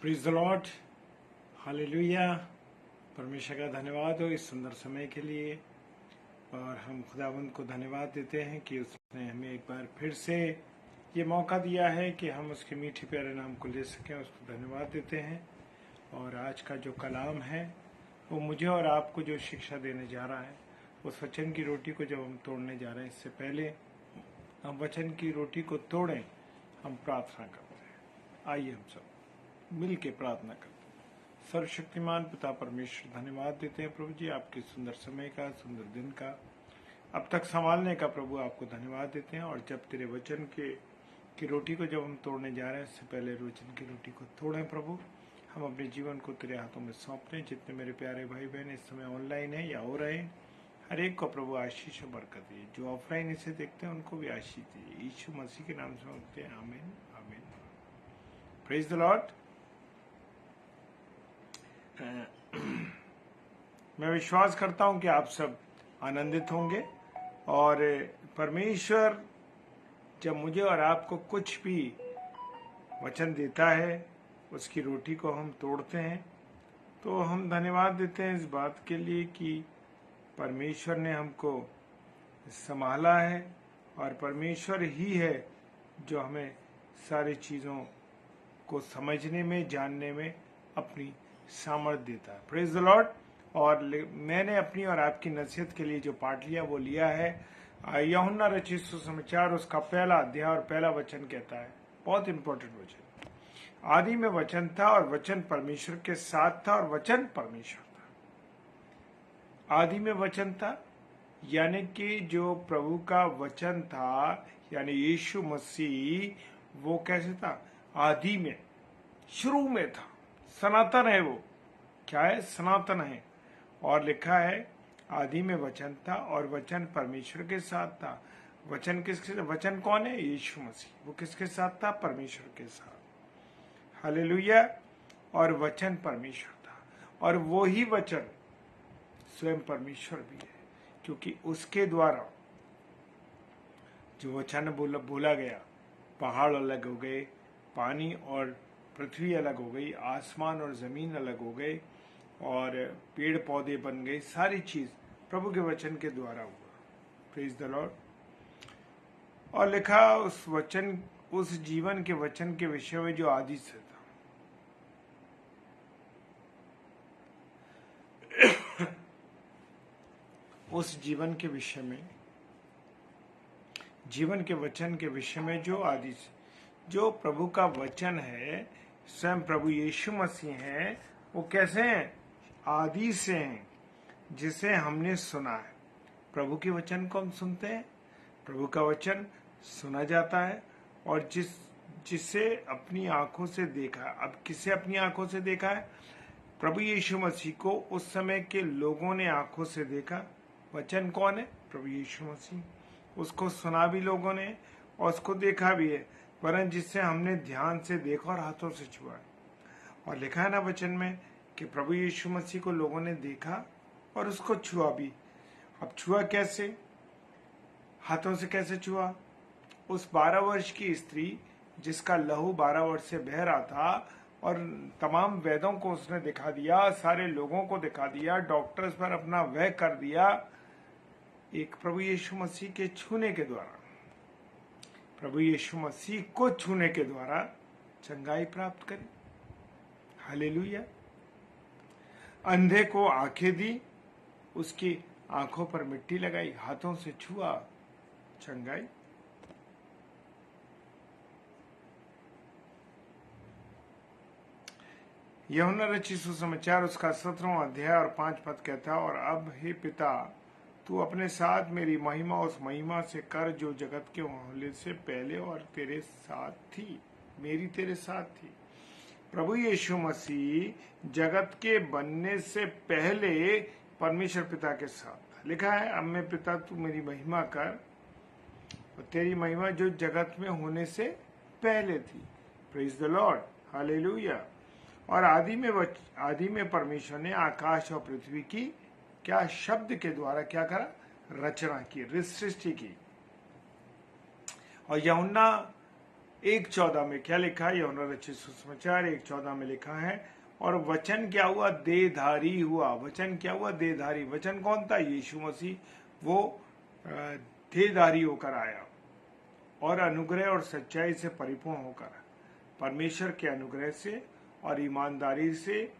Praise the Lord, hallelujah. परमेश्वर का धन्यवाद हो इस सुंदर समय के लिए। और हम खुदावंद को धन्यवाद देते हैं कि उसने हमें एक बार फिर से ये मौका दिया है कि हम उसके मीठे प्यारे नाम को ले सकें। उसको धन्यवाद देते हैं। और आज का जो कलाम है वो मुझे और आपको जो शिक्षा देने जा रहा है, उस वचन की रोटी को जब हम तोड़ने जा रहे हैं, इससे पहले हम वचन की रोटी को तोड़ें, हम प्रार्थना करते हैं। आइए हम सब मिल के प्रार्थना करते हैं। सर्वशक्तिमान पिता परमेश्वर, धन्यवाद देते हैं प्रभु जी आपके सुंदर समय का, सुंदर दिन का, अब तक संभालने का। प्रभु आपको धन्यवाद देते हैं। और जब तेरे वचन की रोटी को जब हम तोड़ने जा रहे हैं, इससे पहले वचन की रोटी को तोड़ें प्रभु। हम अपने जीवन को तेरे हाथों में सौंपते हैं। जितने मेरे प्यारे भाई बहन इस समय ऑनलाइन है या हो रहे हैं, हर एक को प्रभु आशीष और बरकत दिए। जो ऑफलाइन इसे देखते हैं उनको भी आशीष दिए। यीशु मसीह के नाम से मांगते हैं, आमीन आमीन। Praise the Lord. मैं विश्वास करता हूं कि आप सब आनंदित होंगे। और परमेश्वर जब मुझे और आपको कुछ भी वचन देता है, उसकी रोटी को हम तोड़ते हैं, तो हम धन्यवाद देते हैं इस बात के लिए कि परमेश्वर ने हमको संभाला है। और परमेश्वर ही है जो हमें सारी चीज़ों को समझने में, जानने में अपनी सामर्थ देता है। Praise the Lord. और मैंने अपनी और आपकी नसीहत के लिए जो पाठ लिया वो लिया है यूहन्ना रचित सुसमाचार, उसका पहला अध्याय और पहला वचन कहता है, बहुत इंपॉर्टेंट वचन। आदि में वचन था और वचन परमेश्वर के साथ था और वचन परमेश्वर था। आदि में वचन था यानी कि जो प्रभु का वचन था, यानी यीशु मसीह, वो कैसे था? आदि में, शुरू में था। सनातन है वो। क्या है? सनातन है। और लिखा है आदि में वचन था और वचन परमेश्वर के साथ था। वचन किसके साथ? वचन कौन है? यीशु मसीह। वो किसके साथ था? परमेश्वर के साथ। हालेलुया। और वचन परमेश्वर था और वो ही वचन स्वयं परमेश्वर भी है, क्योंकि उसके द्वारा जो वचन बोला गया, पहाड़ अलग हो गए, पानी और पृथ्वी अलग हो गई, आसमान और जमीन अलग हो गए, और पेड़ पौधे बन गए। सारी चीज प्रभु के वचन के द्वारा हुआ। Praise the Lord. और लिखा उस वचन, उस जीवन के वचन के विषय में जो आदि से था। उस जीवन के विषय में, जीवन के वचन के विषय में जो आदि से, जो प्रभु का वचन है, स्वयं प्रभु यीशु मसीह हैं, वो कैसे हैं? आदि से हैं, जिसे हमने सुना है। प्रभु के वचन को हम सुनते हैं, प्रभु का वचन सुना जाता है, और जिसे अपनी आंखों से देखा। अब किसे अपनी आंखों से देखा है? प्रभु यीशु मसीह को उस समय के लोगों ने आंखों से देखा। वचन कौन है? प्रभु यीशु मसीह। उसको सुना भी लोगों ने और उसको देखा भी है, वरन जिससे हमने ध्यान से देखा और हाथों से छुआ। और लिखा है ना वचन में कि प्रभु यीशु मसीह को लोगों ने देखा और उसको छुआ भी। अब छुआ कैसे? हाथों से कैसे छुआ? उस 12 वर्ष की स्त्री जिसका लहू 12 वर्ष से बह रहा था, और तमाम वेदों को उसने दिखा दिया, सारे लोगों को दिखा दिया, डॉक्टर्स पर अपना वह कर दिया, एक प्रभु यीशु मसीह के छूने के द्वारा, प्रभु यीशु मसीह को छूने के द्वारा चंगाई प्राप्त करी। हालेलुया। अंधे को आंखें दी, उसकी आंखों पर मिट्टी लगाई, हाथों से छुआ, चंगाई। यूहन्ना रचित सुसमाचार, उसका 17वां अध्याय और 5 पद कहता है, और अब हे पिता, तू अपने साथ मेरी महिमा उस महिमा से कर जो जगत के होने से पहले और तेरे साथ थी, मेरी तेरे साथ थी। प्रभु यीशु मसीह जगत के बनने से पहले परमेश्वर पिता के साथ। लिखा है, अब मैं पिता तू मेरी महिमा कर, और तेरी महिमा जो जगत में होने से पहले थी। Praise the Lord. हालेलुया। और आदि में परमेश्वर ने आकाश और पृथ्वी की क्या शब्द के द्वारा क्या करा? रचना की, सृष्टि की। और यूहन्ना 1:14 में क्या लिखा है? यूहन्ना रचित सुसमाचार 1:14 में लिखा है, और वचन क्या हुआ? देहधारी हुआ। वचन क्या हुआ? देहधारी। वचन कौन था? यीशु मसीह। वो देहधारी होकर आया और अनुग्रह और सच्चाई से परिपूर्ण होकर परमेश्वर के अनुग्रह से और ईमानदारी से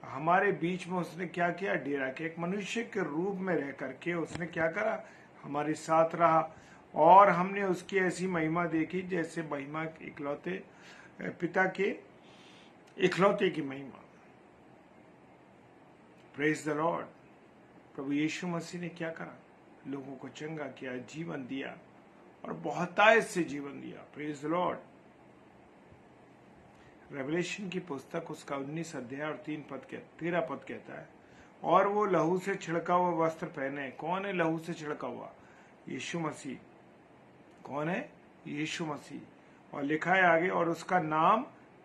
हमारे बीच में उसने क्या किया? डेरा के एक मनुष्य के रूप में रह करके उसने क्या करा? हमारे साथ रहा, और हमने उसकी ऐसी महिमा देखी जैसे महिमा इकलौते पिता के इकलौते की महिमा। Praise the Lord. प्रभु यीशु मसीह ने क्या करा? लोगों को चंगा किया, जीवन दिया, और बहुतायत से जीवन दिया। Praise the Lord. रेवलेशन की पुस्तक उसका 19 अध्याय और 13 पद कहता है, और वो लहू से छिड़का हुआ वस्त्र पहने। कौन है लहू से छिड़का हुआ? यीशु मसीह। कौन है? यीशु मसीह। और लिखा है आगे, और उसका नाम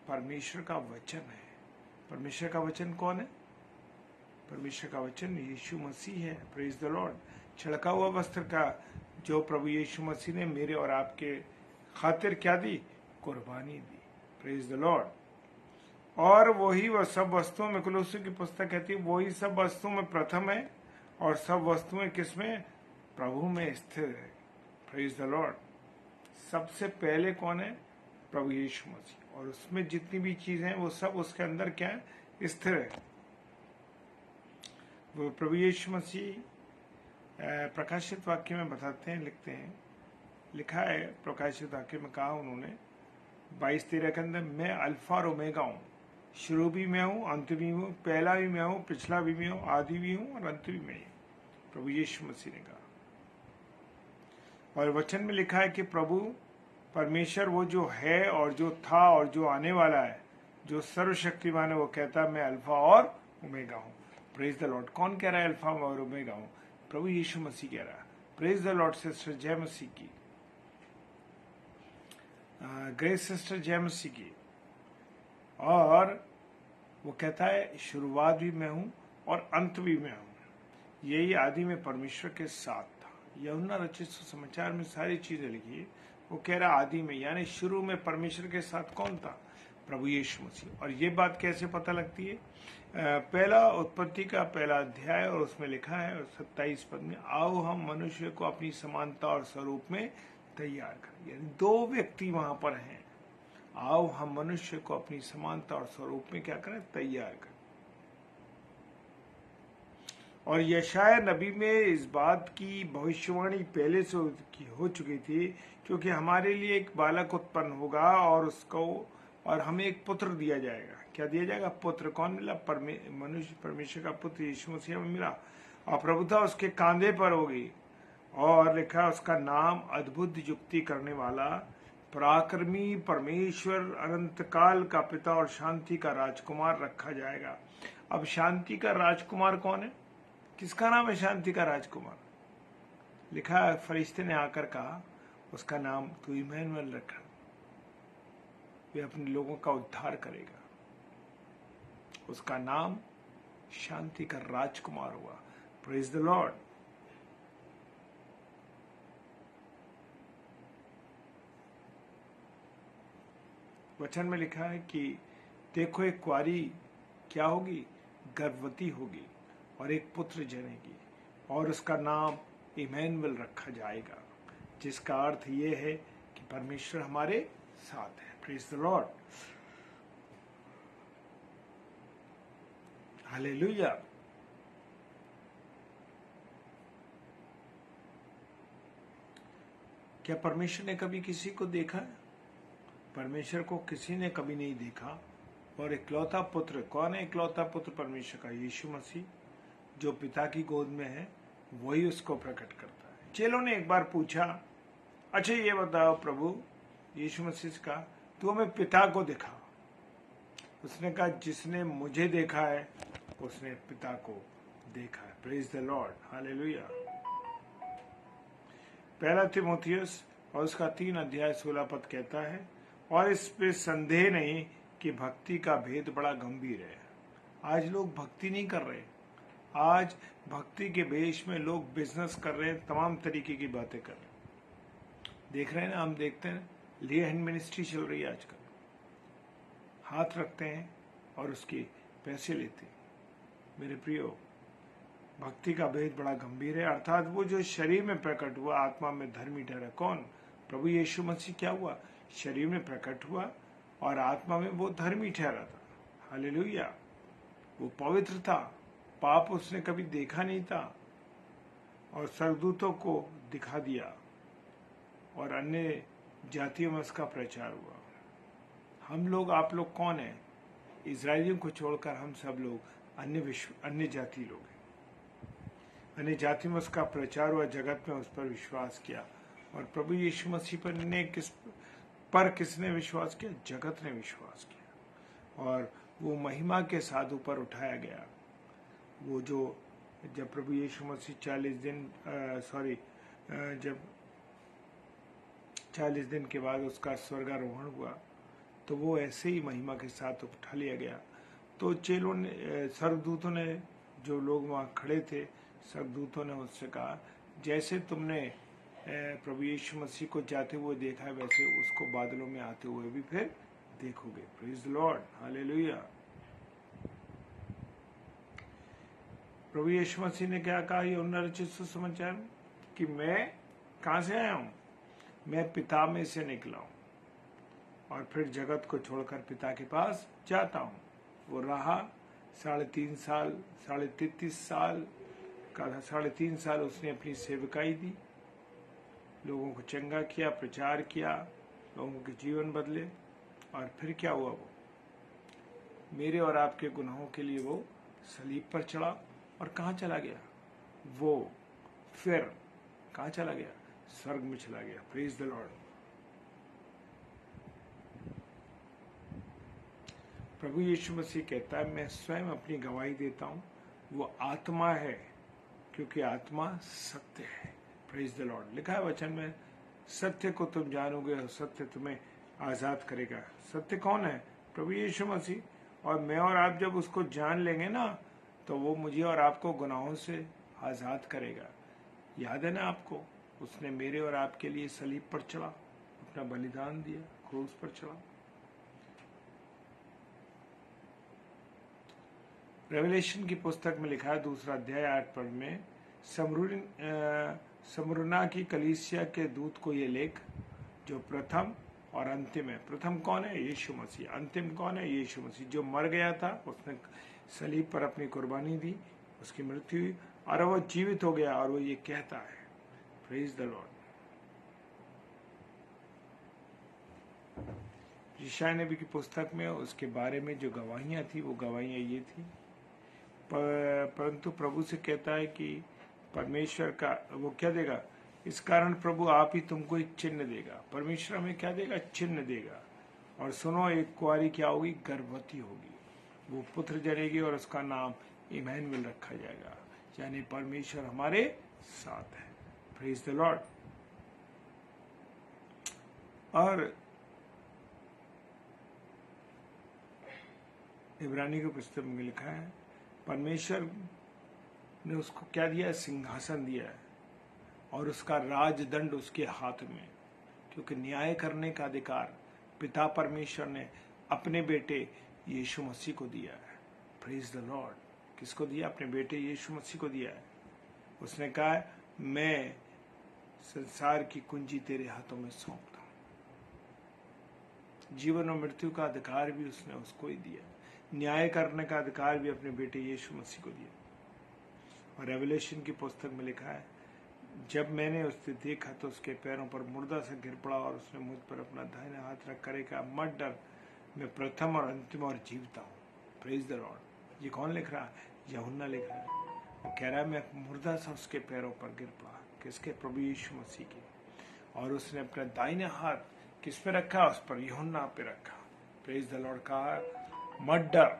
परमेश्वर का वचन है। परमेश्वर का वचन कौन है? परमेश्वर का वचन यीशु मसीह है। Praise the Lord. छिड़का हुआ वस्त्र का जो प्रभु यीशु मसीह ने मेरे और आपके खातिर क्या दी? कुर्बानी दी। Praise the Lord. और वही वह सब वस्तुओं में, कुलुस्सियों की पुस्तक कहती है, वही सब वस्तुओं में प्रथम है, और सब वस्तुएं किसमें? प्रभु में स्थिर है। Praise the Lord. सबसे पहले कौन है? प्रभु यीशु मसीह, और उसमें जितनी भी चीजें हैं वो सब उसके अंदर क्या है? स्थिर है। वो प्रभु यीशु मसीह प्रकाशित वाक्य में बताते हैं, लिखते हैं, लिखा है प्रकाशित वाक्य में, कहा उन्होंने 22-13 के अंदर, मैं अल्फा और ओमेगा हूँ, शुरू भी मैं हूँ, अंत भी हूँ, पहला भी मैं हूँ, पिछला भी मैं हूँ, आदि भी हूँ और अंत भी मैं हूँ। प्रभु यीशु मसीह ने कहा। और वचन में लिखा है कि प्रभु परमेश्वर वो जो है और जो था और जो आने वाला है, जो सर्वशक्तिमान है, वो कहता है मैं अल्फा और ओमेगा हूँ। Praise the Lord. कौन कह रहा है अल्फा और ओमेगा हूँ? प्रभु यीशु मसीह कह रहा है। Praise the Lord. सिस्टर जय मसीह की, ग्रेस सिस्टर जय मसीह की। और वो कहता है शुरुआत भी मैं हूं और अंत भी मैं हूं। यही आदि में परमेश्वर के साथ था। यूहन्ना रचित सुसमाचार में सारी चीजें लिखी है। वो कह रहा आदि में, यानी शुरू में परमेश्वर के साथ कौन था? प्रभु यीशु मसीह। और ये बात कैसे पता लगती है? पहला उत्पत्ति का पहला अध्याय, और उसमें लिखा है 27 पद में, आओ हम मनुष्य को अपनी समानता और स्वरूप में तैयार करें। यानी दो व्यक्ति वहां पर हैं। आओ हम मनुष्य को अपनी समानता और स्वरूप में क्या करें? तैयार करें। और यशाया नबी में इस बात की भविष्यवाणी पहले से हो चुकी थी, क्योंकि हमारे लिए एक बालक उत्पन्न होगा और हमें एक पुत्र दिया जाएगा। क्या दिया जाएगा? पुत्र। कौन मिला? मनुष्य, परमेश्वर का पुत्र यीशु मसीह में मिला, और प्रभुता उसके कांधे पर होगी, और लिखा उसका नाम अद्भुत युक्ति करने वाला, पराक्रमी, परमेश्वर, अनंत काल का पिता और शांति का राजकुमार रखा जाएगा। अब शांति का राजकुमार कौन है? किसका नाम है शांति का राजकुमार? लिखा है, फरिश्ते ने आकर कहा उसका नाम तो इमैनुअल रखा, वे अपने लोगों का उद्धार करेगा। उसका नाम शांति का राजकुमार हुआ। Praise the Lord. वचन में लिखा है कि देखो एक कुंवारी क्या होगी? गर्भवती होगी और एक पुत्र जनेगी, और उसका नाम इमैनुअल रखा जाएगा, जिसका अर्थ ये है कि परमेश्वर हमारे साथ है। Praise the Lord. हालेलुया। क्या परमेश्वर ने कभी किसी को देखा है? परमेश्वर को किसी ने कभी नहीं देखा। और इकलौता पुत्र, कौन है इकलौता पुत्र परमेश्वर का? यीशु मसीह, जो पिता की गोद में है, वही उसको प्रकट करता है। चेलों ने एक बार पूछा, अच्छा ये बताओ प्रभु, यीशु मसीह से कहा, तू हमें पिता को दिखा। उसने कहा, जिसने मुझे देखा है उसने पिता को देखा है। Praise the Lord. हालेलुया। पहला तीमुथियुस और उसका 3 अध्याय 16 पद कहता है, और इस पे संदेह नहीं कि भक्ति का भेद बड़ा गंभीर है। आज लोग भक्ति नहीं कर रहे। आज भक्ति के भेष में लोग बिजनेस कर रहे हैं, तमाम तरीके की बातें कर रहे हैं। देख रहे हैं ना, हम देखते हैं ले हैंड मिनिस्ट्री चल रही है आजकल, हाथ रखते हैं और उसके पैसे लेते हैं। मेरे प्रियो, भक्ति का भेद बड़ा गंभीर है। अर्थात वो जो शरीर में प्रकट हुआ आत्मा में धर्मी ठहरा। कौन? प्रभु यीशु मसीह क्या हुआ? शरीर में प्रकट हुआ और आत्मा में वो धर्मी ठहरा था। हालेलुया। वो पवित्र था, पाप उसने कभी देखा नहीं था और स्वर्गदूतों को दिखा दिया और अन्य जातियों में उसका प्रचार हुआ। हम लोग, आप लोग कौन हैं? इजरायलियों को छोड़कर हम सब लोग अन्य जाति लोग हैं। अन्य जाति में उसका प्रचार हुआ, जगत में उस पर विश्वास किया। और प्रभु यीशु मसीह पर किसने विश्वास किया? जगत ने विश्वास किया। और वो महिमा के साथ ऊपर उठाया गया। वो जो जब प्रभु यीशु मसीह 40 दिन के बाद उसका स्वर्गारोहण हुआ, तो वो ऐसे ही महिमा के साथ उठा लिया गया। तो चेलों ने, स्वर्गदूतों ने, जो लोग वहाँ खड़े थे, स्वर्गदूतों ने उससे कहा, जैसे तुमने प्रभु यीशु मसीह को जाते हुए देखा है, वैसे उसको बादलों में आते हुए भी फिर देखोगे। Praise the Lord, hallelujah. प्रभु यीशु मसीह ने क्या कहा यूहन्ना रचित सुसमाचार में? कि मैं कहाँ से आया हूँ? मैं पिता में से निकला हूँ और फिर जगत को छोड़कर पिता के पास जाता हूँ। वो रहा 3.5 साल, 33 साल का था। 3.5 साल उसने अपनी सेवकाई दी, लोगों को चंगा किया, प्रचार किया, लोगों के जीवन बदले। और फिर क्या हुआ? वो मेरे और आपके गुनाहों के लिए वो सलीब पर चढ़ा और कहाँ चला गया? वो फिर कहाँ चला गया? स्वर्ग में चला गया। Praise the Lord. प्रभु यीशु मसीह कहता है, मैं स्वयं अपनी गवाही देता हूँ, वो आत्मा है, क्योंकि आत्मा सत्य है। Praise the Lord. लिखा है वचन में, सत्य को तुम जानोगे और सत्य तुम्हें आजाद करेगा। सत्य कौन है? प्रभु यीशु मसीह। और मैं और आप जब उसको जान लेंगे ना, तो वो मुझे और आपको गुनाहों से आजाद करेगा। याद है ना आपको, उसने मेरे और आपके लिए सलीब पर चढ़ा, अपना बलिदान दिया, क्रूस पर चढ़ा। रेवलेशन की पुस्तक में लिखा है 2 अध्याय 8 पद में, समरुना की कलीसिया के दूत को ये लेख, जो प्रथम और अंतिम है। प्रथम कौन है? यीशु मसीह। अंतिम कौन है? यीशु मसीह, जो मर गया था, उसने सलीब पर अपनी कुर्बानी दी, उसकी मृत्यु हुई और वो जीवित हो गया। और वो ये कहता है, प्रेज द लॉर्ड। यशायाह नबी की पुस्तक में उसके बारे में जो गवाहियां थी, वो गवाहियां ये थी, परंतु प्रभु से कहता है कि परमेश्वर का वो क्या देगा? इस कारण प्रभु आप ही तुमको एक चिन्ह देगा। परमेश्वर हमें क्या देगा? चिन्ह देगा। और सुनो, एक कुंवारी क्या होगी? गर्भवती होगी, वो पुत्र जनेगी और उसका नाम इमैनुएल रखा जाएगा, यानी परमेश्वर हमारे साथ है। Praise the Lord. और इब्रानी की पुस्तक में लिखा है, परमेश्वर ने उसको क्या दिया? सिंहासन दिया है और उसका राजदंड उसके हाथ में, क्योंकि न्याय करने का अधिकार पिता परमेश्वर ने अपने बेटे यीशु मसीह को दिया है। Praise the Lord. किसको दिया? अपने बेटे यीशु मसीह को दिया है। उसने कहा है, मैं संसार की कुंजी तेरे हाथों में सौंपता हूं। जीवन और मृत्यु का अधिकार भी उसने उसको ही दिया, न्याय करने का अधिकार भी अपने बेटे यीशु मसीह को दिया। और रेवलेशन की पुस्तक में लिखा है, जब मैंने उसे देखा तो उसके पैरों पर मुर्दा से गिर पड़ा और उसने मुझ पर अपना दाहिना हाथ रख कर कहा, मत डर, मैं प्रथम और अंतिम और जीवता हूँ। Praise the Lord. ये कौन लिख रहा है? यूहन्ना लिख रहा है। वो कह रहा है, मैं मुर्दा सा उसके पैरों पर गिर पड़ा। किसके? प्रभु यीशु मसीह के। और उसने अपना दाहिना हाथ किस पे रखा? उस पर, यूहन्ना पे रखा। Praise the Lord. कहा, मत डर।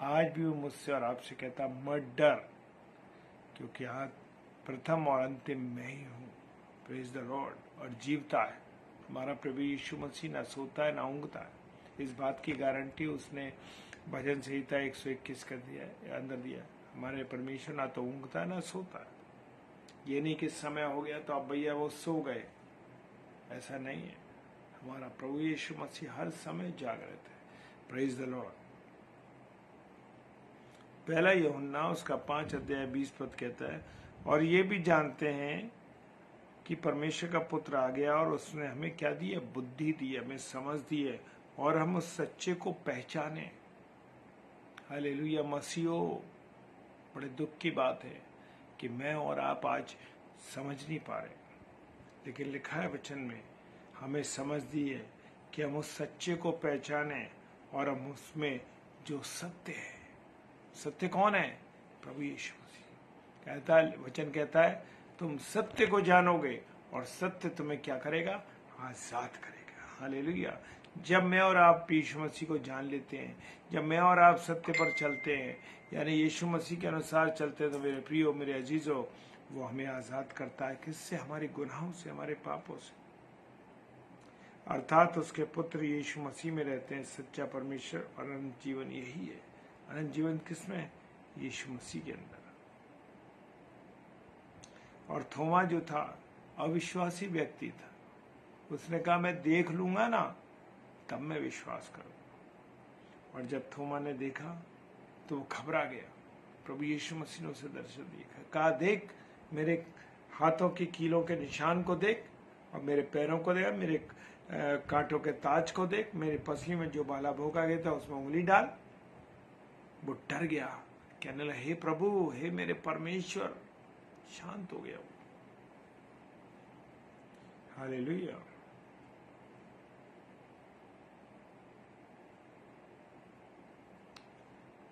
आज भी वो मुझसे और आपसे कहता, मत डर, क्योंकि आज प्रथम और अंतिम मैं ही हूँ। Praise the Lord. और जीवता है। हमारा प्रभु यीशु मसीह ना सोता है ना ऊँघता है। इस बात की गारंटी उसने भजन संहिता 121 कर दिया है, अंदर दिया है। हमारे परमेश्वर ना तो ऊँघता है ना सोता है। ये नहीं कि समय हो गया तो अब भैया वो सो गए, ऐसा नहीं है। हमारा प्रभु यीशु मसीह हर समय जागृत है। Praise the Lord. पहला यूहन्ना उसका 5:20 कहता है, और ये भी जानते हैं कि परमेश्वर का पुत्र आ गया और उसने हमें क्या दी है? बुद्धि दी है, हमें समझ दी है, और हम उस सच्चे को पहचाने। हालेलुया। मसीहो, बड़े दुख की बात है कि मैं और आप आज समझ नहीं पा रहे, लेकिन लिखा है वचन में, हमें समझ दी है कि हम उस सच्चे को पहचाने और हम उसमें जो सत्य है। सत्य कौन है? प्रभु यीशु मसीह। कहता है, वचन कहता है, तुम सत्य को जानोगे और सत्य तुम्हें क्या करेगा? आजाद करेगा। हालेलुया। जब मैं और आप यीशु मसीह को जान लेते हैं, जब मैं और आप सत्य पर चलते हैं, यानी यीशु मसीह के अनुसार चलते हैं, तो मेरे प्रियो, मेरे अजीजों, वो हमें आजाद करता है। किससे? हमारे गुनाहों से, हमारे पापों से। अर्थात उसके पुत्र यीशु मसीह में रहते हैं सच्चा परमेश्वर और अनंत जीवन यही है। अनंत जीवन किसमें? यीशु मसीह के अंदर। और थोमा जो था, अविश्वासी व्यक्ति था, उसने कहा मैं देख लूंगा ना तब मैं विश्वास करूंगा। और जब थोमा ने देखा तो वो घबरा गया। प्रभु यीशु मसीह ने उसे दर्शन दिया, कहा देख मेरे हाथों की कीलों के निशान को देख, और मेरे पैरों को देख, मेरे कांटों के ताज को देख, मेरी पसली में जो बाला भोगा गया था उसमें उंगली डाल। वो डर गया, कहने लगा हे प्रभु, हे मेरे परमेश्वर। शांत हो गया वो। हालेलुया।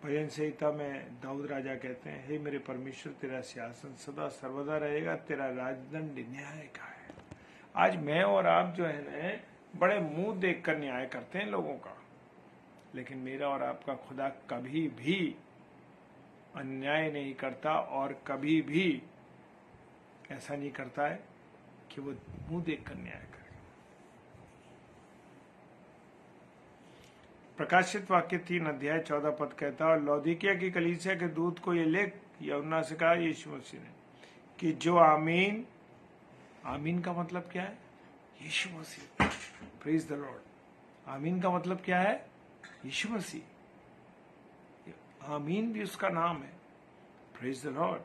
भजन संहिता में दाऊद राजा कहते हैं, हे मेरे परमेश्वर, तेरा सिंहासन सदा सर्वदा रहेगा, तेरा राजदंड न्याय का है। आज मैं और आप जो है ना, बड़े मुंह देखकर न्याय करते हैं लोगों का, लेकिन मेरा और आपका खुदा कभी भी अन्याय नहीं करता, और कभी भी ऐसा नहीं करता है कि वो मुंह देखकर न्याय करे। प्रकाशित वाक्य 3:14 कहता है, और लौदीकिया की कलीसिया के दूत को ये लेख यूहन्ना से कहा, यीशु मसीह ने, कि जो आमीन, आमीन का मतलब क्या है? यीशु मसीह। Praise the Lord. आमीन का मतलब क्या है? यीशु मसीह। आमीन भी उसका नाम है। Praise the Lord.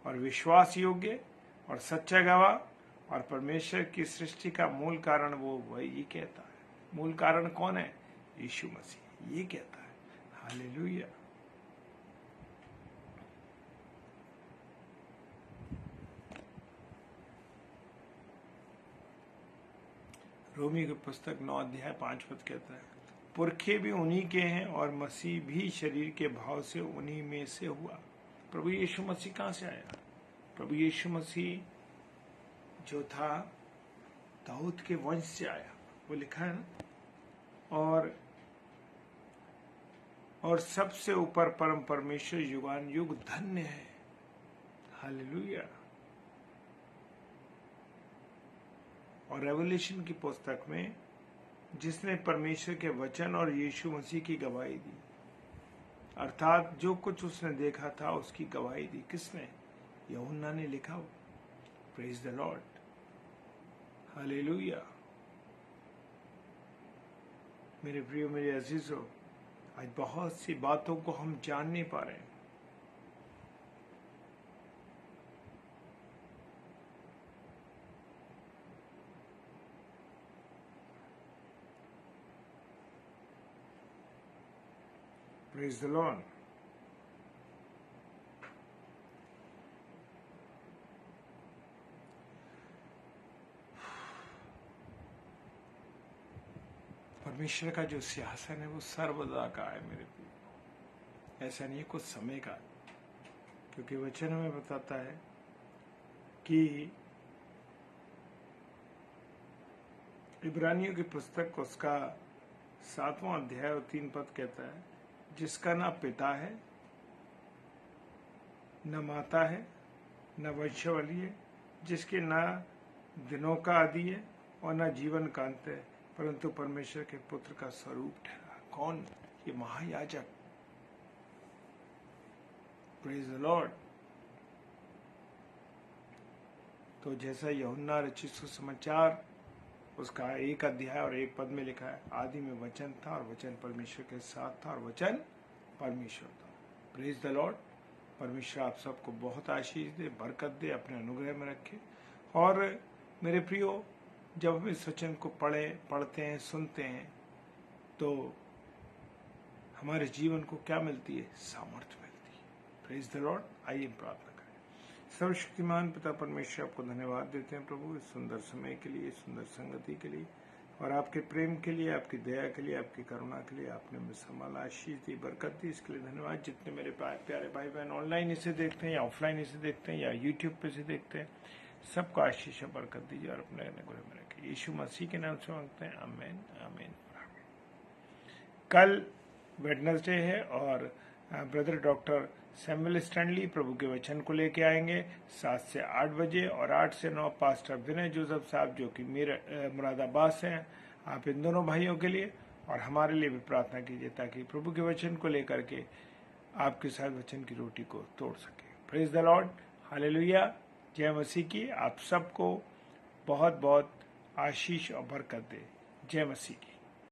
और विश्वास योग्य और सच्चा गवाह और परमेश्वर की सृष्टि का मूल कारण वो वही कहता है। मूल कारण कौन है? यीशु मसीह। ये कहता है। हालेलुया। रोमी की पुस्तक 9:5 कहता है, पुरखे भी उन्हीं के हैं और मसीह भी शरीर के भाव से उन्हीं में से हुआ। प्रभु यीशु मसीह कहां से आया? प्रभु यीशु मसीह जो था दाऊद के वंश से आया, वो लिखा है ना। और सबसे ऊपर परम परमेश्वर युगान युग धन्य है। हालेलुया। और रेवल्यूशन की पुस्तक में जिसने परमेश्वर के वचन और यीशु मसीह की गवाही दी, अर्थात जो कुछ उसने देखा था उसकी गवाही दी, किसने? यूहन्ना ने लिखा। Praise the Lord. हालेलुया। मेरे प्रियो, मेरे अजीजों, आज बहुत सी बातों को हम जान नहीं पा रहे हैं। Praise the Lord. परमेश्वर का जो सिंहासन है वो सर्वदा का है मेरे प्रिय। ऐसा नहीं है कुछ समय का, क्योंकि वचन में बताता है कि इब्रानियों की पुस्तक उसका 7वां अध्याय और 3 पद कहता है, जिसका ना पिता है, न माता है, न वंशावली है, जिसके ना दिनों का आदि है और न जीवन का अंत है, परंतु परमेश्वर के पुत्र का स्वरूप ठहरा। कौन? ये महायाजक। Praise the Lord. तो जैसा यूहन्ना रचित सुसमाचार उसका 1 अध्याय और 1 पद में लिखा है, आदि में वचन था और वचन परमेश्वर के साथ था और वचन परमेश्वर था। Praise the Lord. परमेश्वर आप सबको बहुत आशीष दे, बरकत दे, अपने अनुग्रह में रखे। और मेरे प्रियो, जब हम इस वचन को पढ़ते हैं, सुनते हैं, तो हमारे जीवन को क्या मिलती है? सामर्थ्य मिलती है। Praise the Lord. आइए प्रार्थना करें। सर्वशक्तिमान पिता परमेश्वर, आपको धन्यवाद देते हैं प्रभु, इस सुंदर समय के लिए, इस सुंदर संगति के लिए, और आपके प्रेम के लिए, आपकी दया के लिए, आपकी करुणा के लिए। आपने हमें संभाला, आशीष दी, बरकत दी, इसके लिए धन्यवाद। जितने मेरे प्यारे भाई बहन ऑनलाइन इसे देखते हैं या ऑफलाइन इसे देखते हैं या यूट्यूब पे से देखते हैं, सबको आशीष और बरकत दीजिए और अपने अनुग्रह में रखिए। यीशु मसीह के नाम से मांगते हैं, आमीन आमीन। कल वेडनेसडे है और ब्रदर डॉक्टर सैमुअल स्टैनली प्रभु के वचन को लेके आएंगे 7 से 8 बजे, और 8 से 9 पास्टर विनय जोसेफ साहब, जो कि मुरादाबाद से हैं। आप इन दोनों भाइयों के लिए और हमारे लिए भी प्रार्थना कीजिए, ताकि प्रभु के वचन को लेकर के आपके साथ वचन की रोटी को तोड़ सके। प्रेज द लॉर्ड, हालेलुया, जय मसीह की। आप सबको बहुत बहुत आशीष और बरकत दे। जय मसीह की।